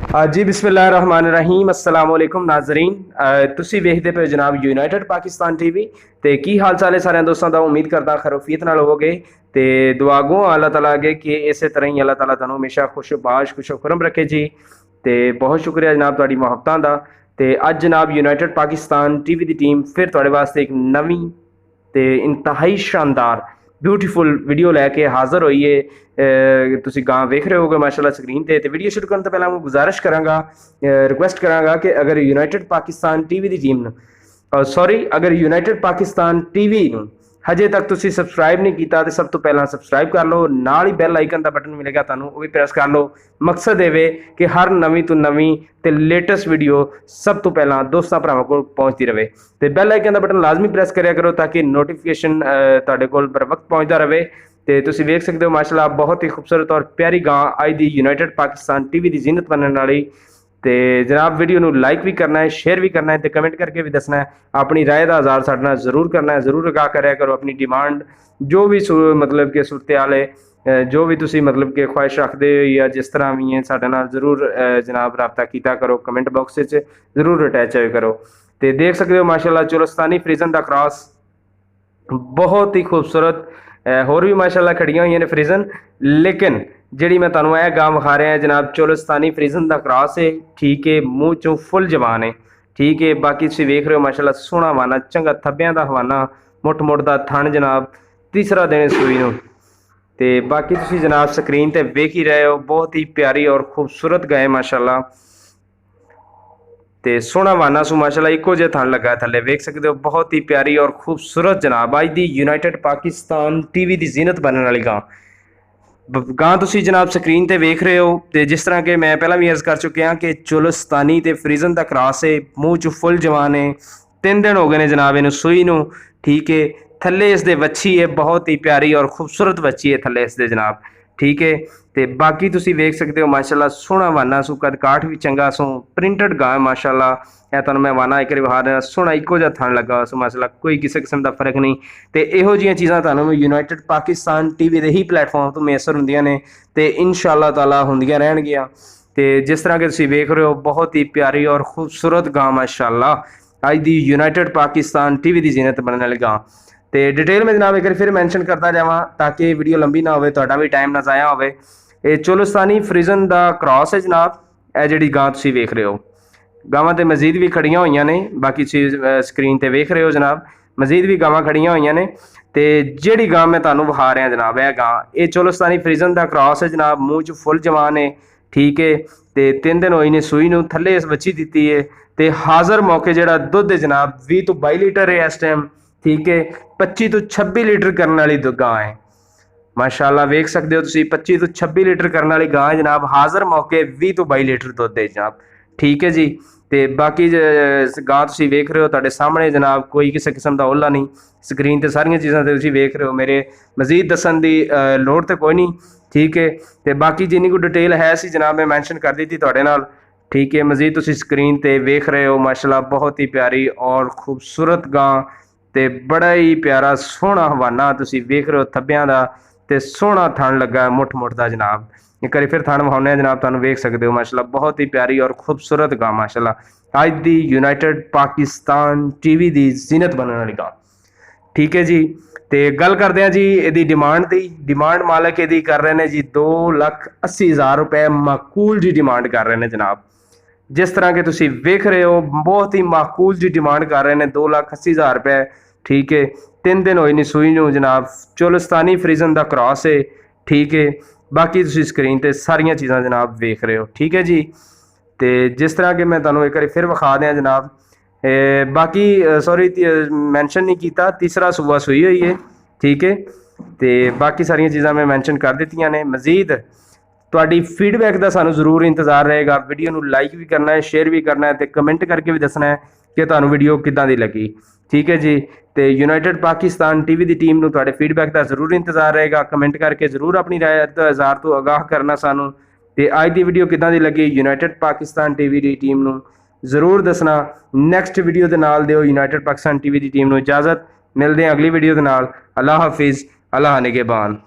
जी बिस्मिल्लाहिर्रहमानिर्रहीम अस्सलाम वालेकुम नाज़रीन। ਤੁਸੀਂ ਵੇਖਦੇ ਪਏ ਜਨਾਬ ਯੂਨਾਈਟਿਡ ਪਾਕਿਸਤਾਨ ਟੀਵੀ ਤੇ ਕੀ ਹਾਲ ਚਾਲ ਹੈ ਸਾਰਿਆਂ ਦੋਸਤਾਂ ਦਾ। ਉਮੀਦ ਕਰਦਾ ਖੈਰੋਫੀਅਤ ਨਾਲ ਹੋਵੋਗੇ ਤੇ ਦੁਆਗੋ ਅੱਲਾਹ ਤਾਲਾ ਅੱਗੇ ਕਿ ਇਸੇ ਤਰ੍ਹਾਂ ਹੀ ਅੱਲਾਹ ਤਾਲਾ ਤੁਹਾਨੂੰ ਹਮੇਸ਼ਾ ਖੁਸ਼ਬਾਸ਼ ਖੁਸ਼ਖੁਰਮ ਰੱਖੇ ਜੀ। ਤੇ ਬਹੁਤ ਸ਼ੁਕਰੀਆ ਜਨਾਬ ਤੁਹਾਡੀ ਮੁਹੱਬਤਾਂ ਦਾ। ਤੇ ਅੱਜ ਜਨਾਬ ਯੂਨਾਈਟਿਡ ਪਾਕਿਸਤਾਨ ਟੀਵੀ ਦੀ ਟੀਮ ਫਿਰ ਤੁਹਾਡੇ ਵਾਸਤੇ ਇੱਕ ਨਵੀਂ ਤੇ ਇੰਤਹਾਈ ਸ਼ਾਨਦਾਰ ब्यूटीफुल वीडियो लैके हाज़र होइए। तुसी गां वेख रहे होगे माशाल्लाह स्क्रीन ते वीडियो शुरू करने तो पहले मैं गुजारिश करांगा, रिक्वेस्ट करांगा कि अगर यूनाइटेड पाकिस्तान टीवी की टीम अगर यूनाइटेड पाकिस्तान टीवी हजे तक तुसी सबसक्राइब नहीं किया तो सब तो पहला सबसक्राइब कर लो, नाल ही बैल आइकन का बटन मिलेगा तुहानू वो भी प्रेस कर लो। मकसद ये कि हर नवीं तो नवीं ते लेटेस्ट वीडियो सब तो पहला दोस्तों भरावां कोल पहुँचती रहे। तो बैल आइकन का बटन लाजमी प्रेस करिया करो ताकि नोटिफिकेशन तुहाडे कोल बर वक्त पहुँचता रहे। तो तुसी वेख सकते हो माशाल्लाह बहुत ही खूबसूरत और प्यारी गां अज दी यूनाइटेड पाकिस्तान टीवी की जीनत बनने वाली। तो जनाब वीडियो नू लाइक भी करना है, शेयर भी करना है, तो कमेंट करके भी दसना है, अपनी राय का इज़हार साडे नाल जरूर करना है, जरूर आगाह करा करो अपनी डिमांड जो भी मतलब कि सूरत हाल है, जो भी तुसी मतलब कि ख्वाहिश रखते हो या जिस तरह भी है साडे नाल जरूर जनाब रबता किया करो, कमेंट बॉक्स जरूर अटैच होया करो। तो देख सकते हो माशाल्लाह चोलिस्तानी फ्रिजन का क्रॉस बहुत ही खूबसूरत, होर भी माशाल्लाह खड़ियां हुई ने फ्रिजन, लेकिन जी मैं तुहानू यह गां विखा रहा जनाब चोलिस्तानी फ्रिजन का क्रॉस है। ठीक है, मूँह चों फुल जवान है। ठीक है, बाकी तुसीं वेख रहे हो माशाल्लाह सोहना हवाना, चंगा थब्बियां का हवाना, मुठ मुठ का थण जनाब, तीसरा दिन सूई नूं। ते बाकी तुसीं जनाब स्क्रीन ते वेख ही रहे हो, बहुत ही प्यारी और खूबसूरत गाय माशाल्लाह। तो सोहना वाना सू माशाल्लाह इको जिहा थन लगा थले वेख सकते हो, बहुत ही प्यारी और खूबसूरत जनाब अज दी यूनाइटेड पाकिस्तान टीवी की जीनत बनने वाली गां तुसी जनाब स्क्रीन ते वेख रहे हो। तो जिस तरह के मैं पहला भी अर्ज कर चुकिया कि चोलिस्तानी ते फ्रिजन का क्रॉस है, मूँह च फुल जवान है, 3 दिन हो गए ने जनाब इनू सूई नू। ठीक है, थले इसदे वच्छी है, बहुत ही प्यारी और खूबसूरत वच्छी है थले इसदे जनाब। ठीक है, तो बाकी तुसी वेख सकते हो माशाल्लाह सोहना वाना सू, कद काठ भी चंगा सू, प्रिंटेड गां माशाल्लाह। है तुहानू मैं वाना एक विखा रहा, सोहना इको जिहा थन लगा सू माशाल्लाह, कोई किसी किस्म का फर्क नहीं। तो इहो जिहियां चीज़ां तुहानू यूनाइटेड पाकिस्तान टीवी के ही प्लेटफॉर्म तो मैसर हुंदियां ने ते इंशाअल्लाह ताला हुंदियां रहणगियां। तो जिस तरह के तुसी वेख रहे हो बहुत ही प्यारी और खूबसूरत गां माशाल्लाह अज दी यूनाइटेड पाकिस्तान टीवी की जीनत बनने वाली गां। तो डिटेल में जनाब एक फिर मैंशन करता जावां ताकि वीडियो लंबी ना हो, तुहाडा भी टाइम ना जाया हो। ये चोलिस्तानी फ्रिजन का क्रॉस है जनाब, यह जी गां तुसीं वेख रहे हो। गावां तो मजीद भी खड़ियां हुई ने, बाकी स्क्रीन पर वेख रहे हो जनाब मजीद भी गावां खड़ियां हुई ने। तो जी गां मैं तुहानू विखा रहा जनाब यह गां ये चोलिस्तानी फ्रिजन का क्रॉस है जनाब, मूँह च फुल जवान है। ठीक है, तो 3 दिन होए ने सूई नूं, थले इस बच्ची दी है। तो हाज़र मौके जो दुध है जनाब 20 तो 22 लीटर है इस टाइम। ठीक है, 25 तो 26 लीटर करने वाली गां है माशाल्लाह, वेख सकते हो तुसीं 25 तो 26 लीटर करने वाली गां जनाब, हाज़र मौके 20 तो 22 लीटर दुध है जनाब। ठीक है जी, तो बाकी गां तुसीं वेख रहे हो तुहाडे सामने जनाब, कोई किसी किस्म का ओला नहीं, स्क्रीन ते सारियां चीज़ां ते तुसीं वेख रहे हो, मेरे मजीद दसन की लोड़ तो कोई नहीं। ठीक है, तो बाकी जिन्नी कोई डिटेल है सी जनाब मैं मैंशन कर दी थी तुहाडे नाल। ठीक है, मजीद तुसीं स्क्रीन ते वेख रहे हो माशाल्लाह बहुत ही प्यारी और खूबसूरत गां, तो बड़ा ही प्यारा सोहना हवाना तुसीं वेख रहे हो थब्बियां दा, ते सोहना थन लगा मुठ मुठ का जनाब। एक बार फिर थन विखाने जनाब, तुहानू वेख सकते हो माशाल्लाह बहुत ही प्यारी और खूबसूरत गां माशाल्लाह अज दी यूनाइटेड पाकिस्तान टीवी की जीनत बनने वाली गां। ठीक है जी, तो गल करते हैं जी यदी डिमांड की। डिमांड मालक यदी कर रहे हैं जी 2,80,000 रुपए माकूल जी डिमांड कर रहे हैं जनाब। जिस तरह के तुसीं वेख रहे हो बहुत ही माकूल जी डिमांड कर रहे हैं 2,80,000 रुपए। ठीक है, 3 दिन होए ने सूई नूं जनाब, चोलिस्तानी फ्रिजन का क्रॉस है। ठीक है, बाकी तुसीं स्क्रीन ते सारियां चीज़ां जनाब वेख रहे हो। ठीक है जी, तो जिस तरह के मैं तुहानू एक बार फिर विखा दें जनाब, बाकी सॉरी मैंशन नहीं किया, तीसरा सूबा सूई हुई है। ठीक है, तो बाकी सारियां चीज़ां मैं मैंशन कर दित्तियां ने। मजीद तुहाडी फीडबैक का सानू जरूर इंतजार रहेगा, वीडियो नू लाइक भी करना है, शेयर भी करना है, तो कमेंट करके भी दसना है कि तुहानू वीडियो किदां दी लगी। ठीक है जी, तो यूनाइटेड पाकिस्तान टीवी की टीम नू तुहाडे फीडबैक का जरूर इंतजार रहेगा, कमेंट करके जरूर अपनी राय दा इज़हार तो आगाह करना सानू। तो अज की वीडियो किदां दी लगी यूनाइटेड पाकिस्तान टीवी की टीम नू जरूर दसना। नैक्सट वीडियो के नाल दिओ यूनाइटेड पाकिस्तान टीवी की टीम नू इजाज़त, मिलते हैं अगली वीडियो के नाल। अल्लाह हाफिज़, अल्लाह निगहबान।